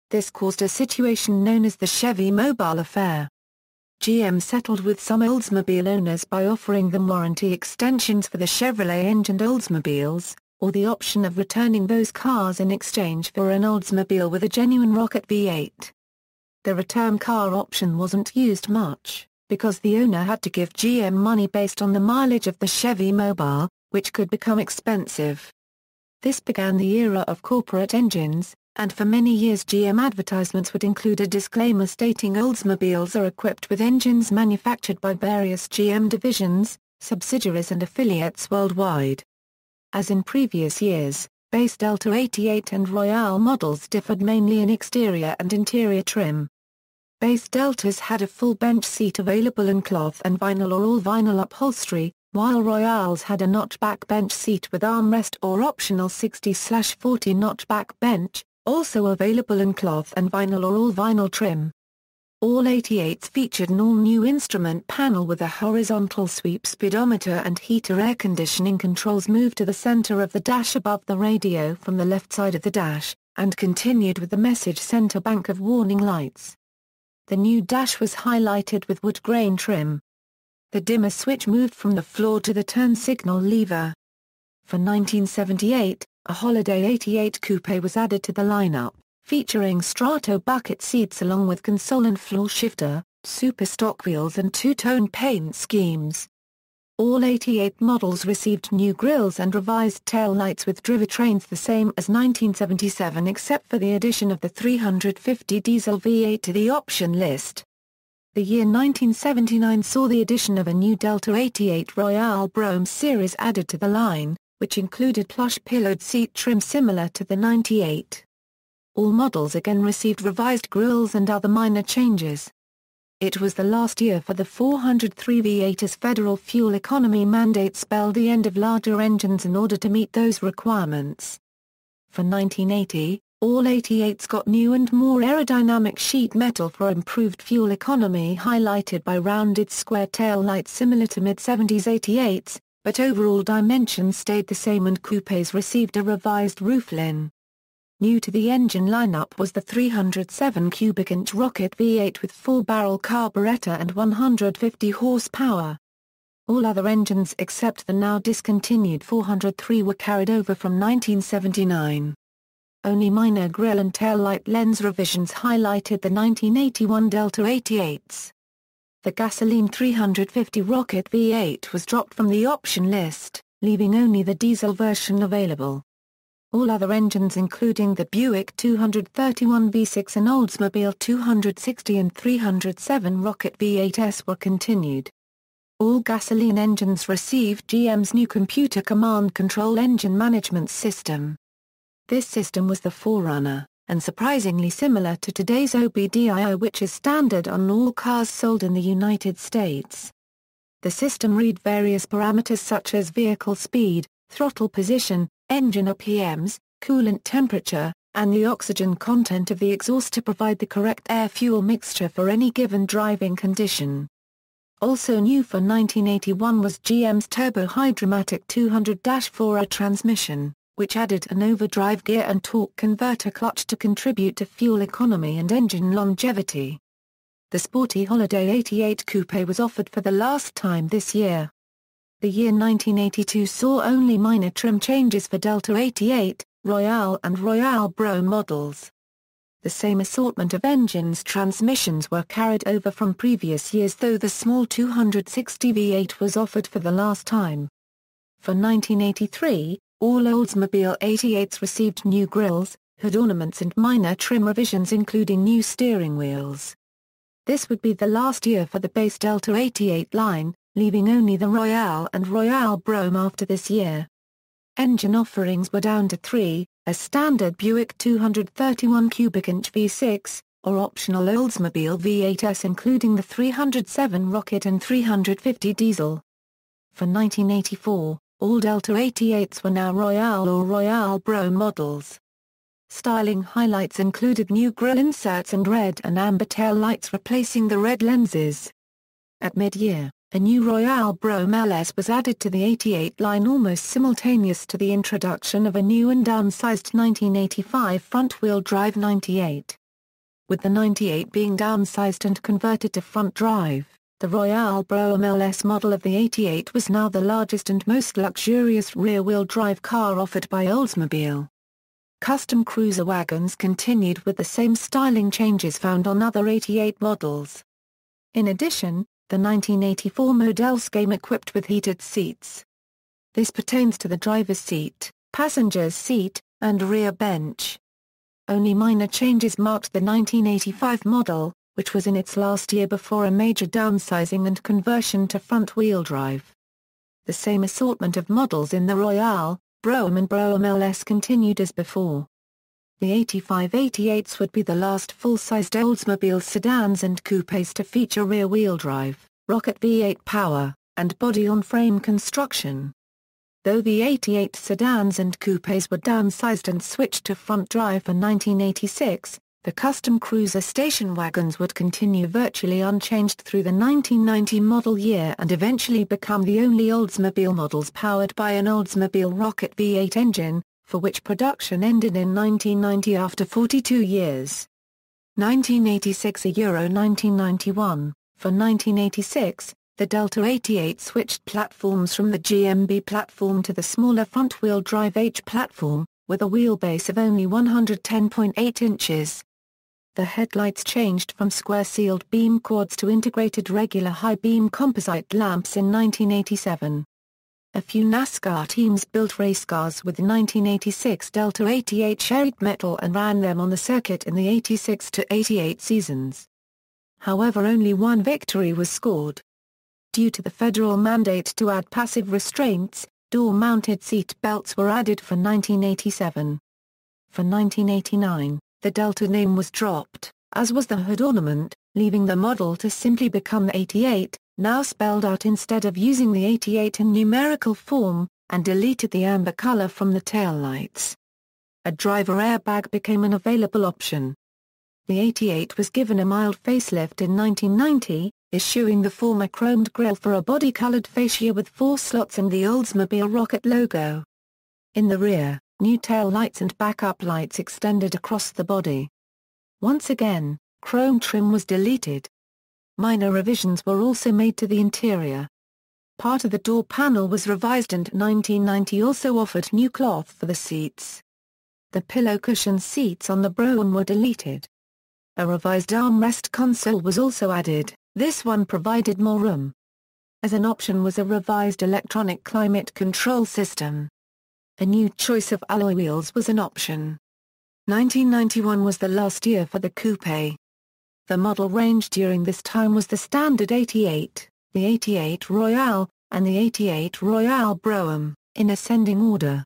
This caused a situation known as the Chevy Mobile Affair. GM settled with some Oldsmobile owners by offering them warranty extensions for the Chevrolet-engined Oldsmobiles, or the option of returning those cars in exchange for an Oldsmobile with a genuine rocket V8. The return car option wasn't used much, because the owner had to give GM money based on the mileage of the Chevy Mobile, which could become expensive. This began the era of corporate engines, and for many years GM advertisements would include a disclaimer stating Oldsmobiles are equipped with engines manufactured by various GM divisions, subsidiaries and affiliates worldwide. As in previous years, base Delta 88 and Royale models differed mainly in exterior and interior trim. Base Deltas had a full bench seat available in cloth and vinyl or all-vinyl upholstery, while Royales had a notchback bench seat with armrest or optional 60/40 notchback bench, also available in cloth and vinyl or all-vinyl trim. All 88s featured an all-new instrument panel with a horizontal sweep speedometer and heater air conditioning controls moved to the center of the dash above the radio from the left side of the dash, and continued with the message center bank of warning lights. The new dash was highlighted with wood grain trim. The dimmer switch moved from the floor to the turn signal lever. For 1978, a Holiday 88 Coupe was added to the lineup, featuring Strato bucket seats along with console and floor shifter, super stock wheels and two-tone paint schemes. All 88 models received new grilles and revised tail lights with drivetrains the same as 1977 except for the addition of the 350 diesel V8 to the option list. The year 1979 saw the addition of a new Delta 88 Royale Brome series added to the line, which included plush pillowed seat trim similar to the 98. All models again received revised grilles and other minor changes. It was the last year for the 403 V8 as federal fuel economy mandates spelled the end of larger engines in order to meet those requirements. For 1980, all 88s got new and more aerodynamic sheet metal for improved fuel economy highlighted by rounded square tail lights similar to mid-70s 88s, but overall dimensions stayed the same and coupes received a revised roofline. New to the engine lineup was the 307 cubic inch rocket V8 with 4-barrel carburetor and 150 horsepower. All other engines except the now discontinued 403 were carried over from 1979. Only minor grille and tail light lens revisions highlighted the 1981 Delta 88s. The gasoline 350 Rocket V8 was dropped from the option list, leaving only the diesel version available. All other engines including the Buick 231 V6 and Oldsmobile 260 and 307 Rocket V8s were continued. All gasoline engines received GM's new computer command control engine management system. This system was the forerunner, and surprisingly similar to today's OBDIO, which is standard on all cars sold in the United States. The system read various parameters such as vehicle speed, throttle position, engine RPMs, coolant temperature, and the oxygen content of the exhaust to provide the correct air-fuel mixture for any given driving condition. Also new for 1981 was GM's Turbo-Hydromatic 200-4R transmission, which added an overdrive gear and torque converter clutch to contribute to fuel economy and engine longevity. The sporty Holiday 88 Coupe was offered for the last time this year. The year 1982 saw only minor trim changes for Delta 88, Royale and Royale Brome models. The same assortment of engines transmissions were carried over from previous years, though the small 260 V8 was offered for the last time. For 1983, all Oldsmobile 88s received new grilles, hood ornaments and minor trim revisions including new steering wheels. This would be the last year for the base Delta 88 line, leaving only the Royale and Royale Brome after this year. Engine offerings were down to 3, a standard Buick 231 cubic inch V6, or optional Oldsmobile V8s including the 307 Rocket and 350 diesel. For 1984, all Delta 88s were now Royale or Royale Brome models. Styling highlights included new grille inserts and red and amber tail lights replacing the red lenses. At mid-year, a new Royale Brome LS was added to the 88 line almost simultaneous to the introduction of a new and downsized 1985 front-wheel drive 98. with the 98 being downsized and converted to front drive. The Royale Brougham LS model of the 88 was now the largest and most luxurious rear-wheel drive car offered by Oldsmobile. Custom cruiser wagons continued with the same styling changes found on other 88 models. In addition, the 1984 models came equipped with heated seats. This pertains to the driver's seat, passenger's seat, and rear bench. Only minor changes marked the 1985 model, which was in its last year before a major downsizing and conversion to front-wheel drive. The same assortment of models in the Royale, Brougham and Brougham LS continued as before. The 85-88s would be the last full-sized Oldsmobile sedans and coupes to feature rear-wheel drive, rocket V8 power, and body-on-frame construction. Though the 88 sedans and coupes were downsized and switched to front drive for 1986, the custom cruiser station wagons would continue virtually unchanged through the 1990 model year and eventually become the only Oldsmobile models powered by an Oldsmobile rocket V8 engine, for which production ended in 1990 after 42 years. 1986 Euro 1991, for 1986, the Delta 88 switched platforms from the GMB platform to the smaller front-wheel drive H platform, with a wheelbase of only 110.8 inches. The headlights changed from square-sealed beam quads to integrated regular high-beam composite lamps in 1987. A few NASCAR teams built race cars with the 1986 Delta 88 sheet metal and ran them on the circuit in the 86 to 88 seasons. However, only one victory was scored. Due to the federal mandate to add passive restraints, door-mounted seat belts were added for 1987. For 1989, the Delta name was dropped, as was the hood ornament, leaving the model to simply become the 88, now spelled out instead of using the 88 in numerical form, and deleted the amber color from the taillights. A driver airbag became an available option. The 88 was given a mild facelift in 1990, eschewing the former chromed grille for a body-colored fascia with 4 slots and the Oldsmobile rocket logo. In the rear, new tail lights and backup lights extended across the body. Once again, chrome trim was deleted. Minor revisions were also made to the interior. Part of the door panel was revised and 1990 also offered new cloth for the seats. The pillow cushion seats on the Brougham were deleted. A revised armrest console was also added, this one provided more room. As an option was a revised electronic climate control system. A new choice of alloy wheels was an option. 1991 was the last year for the coupe. The model range during this time was the standard 88, the 88 Royale, and the 88 Royale Brougham, in ascending order.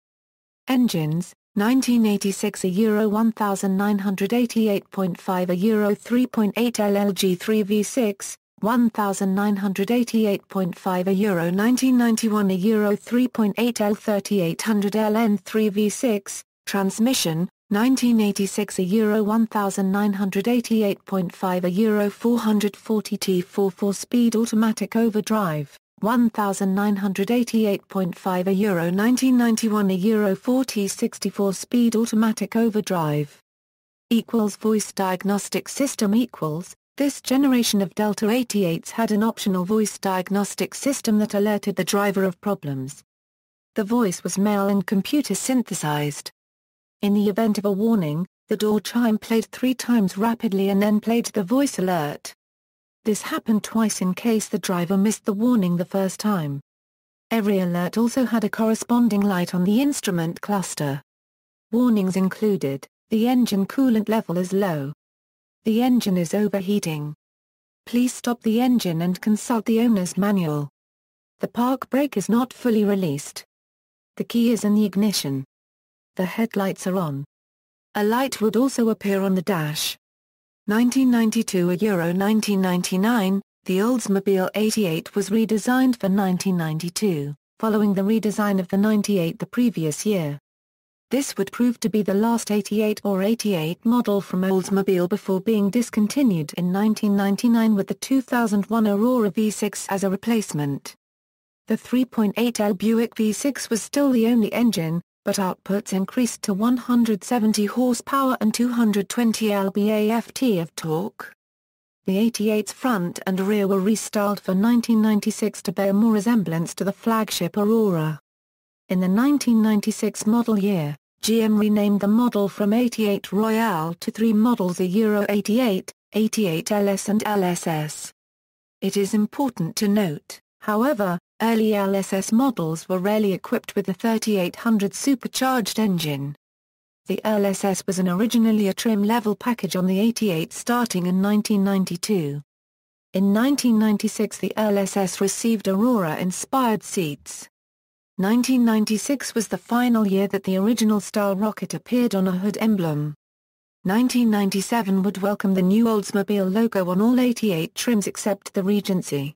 Engines, 1986 a Euro 1988.5 a Euro 3.8 LLG 3v6, 1988.5 a Euro 1991 a Euro 3.8 L3800 LN 3v6, transmission, 1986 a Euro 1988.5 a Euro 440 T4 4-speed automatic overdrive, 1988.5 a Euro 1991 a Euro 4T64 speed automatic overdrive. Voice diagnostic system This generation of Delta 88s had an optional voice diagnostic system that alerted the driver of problems. The voice was male and computer synthesized. In the event of a warning, the door chime played 3 times rapidly and then played the voice alert. This happened twice in case the driver missed the warning the first time. Every alert also had a corresponding light on the instrument cluster. Warnings included, the engine coolant level is low. The engine is overheating. Please stop the engine and consult the owner's manual. The park brake is not fully released. The key is in the ignition. The headlights are on. A light would also appear on the dash. 1992 Euro 1999, the Oldsmobile 88 was redesigned for 1992, following the redesign of the 98 the previous year. This would prove to be the last 88 or 88 model from Oldsmobile before being discontinued in 1999 with the 2001 Aurora V6 as a replacement. The 3.8L Buick V6 was still the only engine, but outputs increased to 170 horsepower and 220 lb-ft of torque. The 88's front and rear were restyled for 1996 to bear more resemblance to the flagship Aurora. In the 1996 model year, GM renamed the model from 88 Royale to three models: a Euro 88, 88 LS and LSS. It is important to note, however, early LSS models were rarely equipped with the 3800 supercharged engine. The LSS was originally a trim-level package on the 88 starting in 1992. In 1996 the LSS received Aurora-inspired seats. 1996 was the final year that the original-style rocket appeared on a hood emblem. 1997 would welcome the new Oldsmobile logo on all 88 trims except the Regency.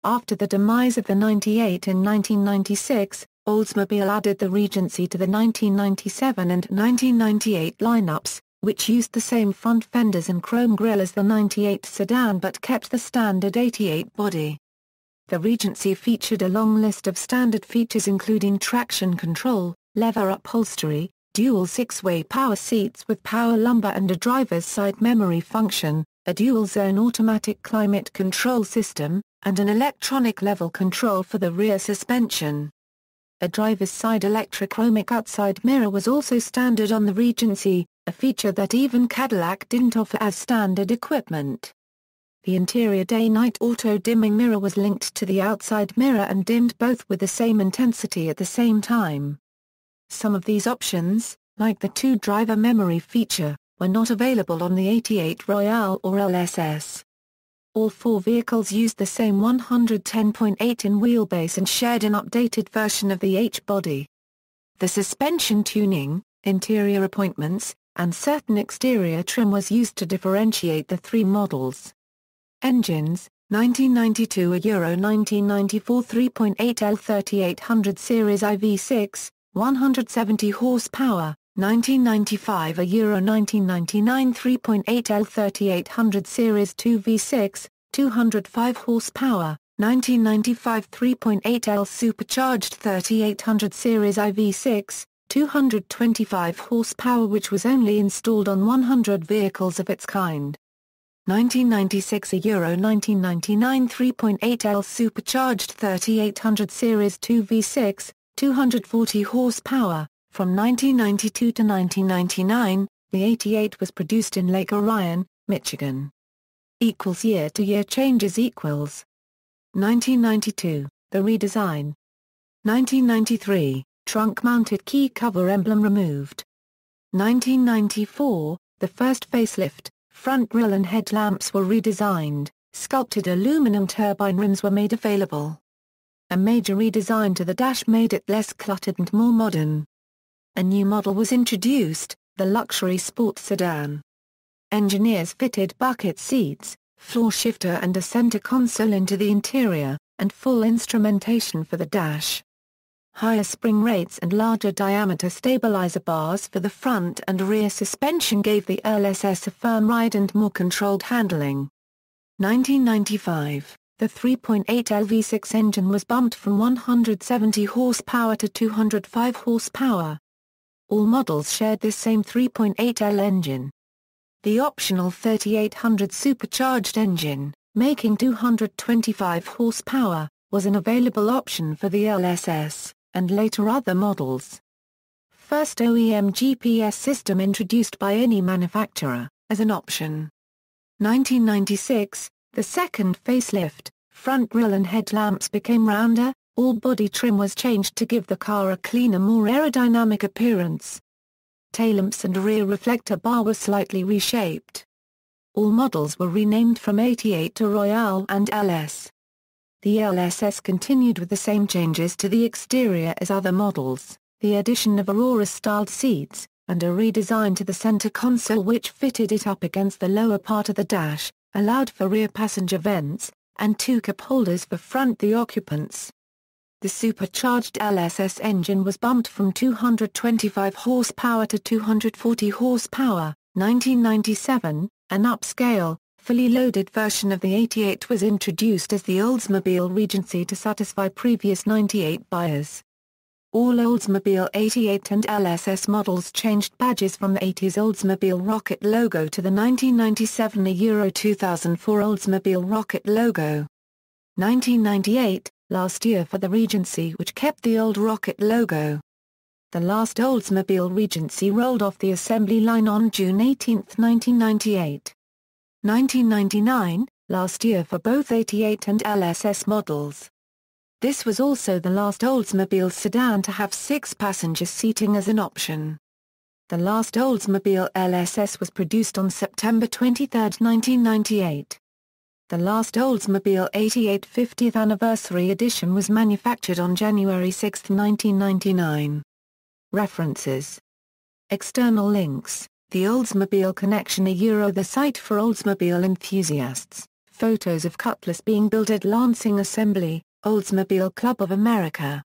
After the demise of the 98 in 1996, Oldsmobile added the Regency to the 1997 and 1998 lineups, which used the same front fenders and chrome grille as the 98 sedan but kept the standard 88 body. The Regency featured a long list of standard features including traction control, leather upholstery, dual six-way power seats with power lumbar and a driver's side memory function, a dual-zone automatic climate control system, and an electronic level control for the rear suspension. A driver's side electrochromic outside mirror was also standard on the Regency, a feature that even Cadillac didn't offer as standard equipment. The interior day-night auto-dimming mirror was linked to the outside mirror and dimmed both with the same intensity at the same time. Some of these options, like the two-driver memory feature, were not available on the 88 Royale or LSS. All four vehicles used the same 110.8 in wheelbase and shared an updated version of the H-body. The suspension tuning, interior appointments, and certain exterior trim was used to differentiate the three models. Engines: 1992 a Euro 1994 3.8 L 3800 series IV6, 170 horsepower, 1995 a Euro 1999 3.8 L 3800 series 2V6, 205 horsepower, 1995 3.8 L supercharged 3800 series IV6, 225 horsepower, which was only installed on 100 vehicles of its kind. 1996 a Euro 1999 3.8 L supercharged 3800 series 2V6, 240 horsepower. From 1992 to 1999, the 88 was produced in Lake Orion, Michigan. Year-to-year changes equals 1992, the redesign. 1993, trunk-mounted key cover emblem removed. 1994, the first facelift. Front grille and headlamps were redesigned, sculpted aluminum turbine rims were made available. A major redesign to the dash made it less cluttered and more modern. A new model was introduced, the luxury sports sedan. Engineers fitted bucket seats, floor shifter and a center console into the interior, and full instrumentation for the dash. Higher spring rates and larger diameter stabilizer bars for the front and rear suspension gave the LSS a firm ride and more controlled handling. 1995, the 3.8 L V6 engine was bumped from 170 horsepower to 205 horsepower. All models shared this same 3.8 L engine. The optional 3800 supercharged engine, making 225 horsepower, was an available option for the LSS, and later other models. First OEM GPS system introduced by any manufacturer, as an option. 1996, the second facelift, front grille and headlamps became rounder, all body trim was changed to give the car a cleaner, more aerodynamic appearance. Taillamps and rear reflector bar were slightly reshaped. All models were renamed from 88 to Royale and LS. The LSS continued with the same changes to the exterior as other models, the addition of Aurora-styled seats, and a redesign to the center console which fitted it up against the lower part of the dash, allowed for rear passenger vents, and two cup holders for front the occupants. The supercharged LSS engine was bumped from 225 horsepower to 240 horsepower, 1997, an upscale, fully loaded version of the 88 was introduced as the Oldsmobile Regency to satisfy previous 98 buyers. All Oldsmobile 88 and LSS models changed badges from the 80s Oldsmobile Rocket logo to the 1997 Euro 2004 Oldsmobile Rocket logo. 1998, last year for the Regency, which kept the old Rocket logo. The last Oldsmobile Regency rolled off the assembly line on June 18, 1998. 1999, last year for both 88 and LSS models. This was also the last Oldsmobile sedan to have 6-passenger seating as an option. The last Oldsmobile LSS was produced on September 23, 1998. The last Oldsmobile 88 50th Anniversary Edition was manufactured on January 6, 1999. References. External links: The Oldsmobile Connection, the site for Oldsmobile enthusiasts, photos of Cutlass being built at Lansing Assembly, Oldsmobile Club of America.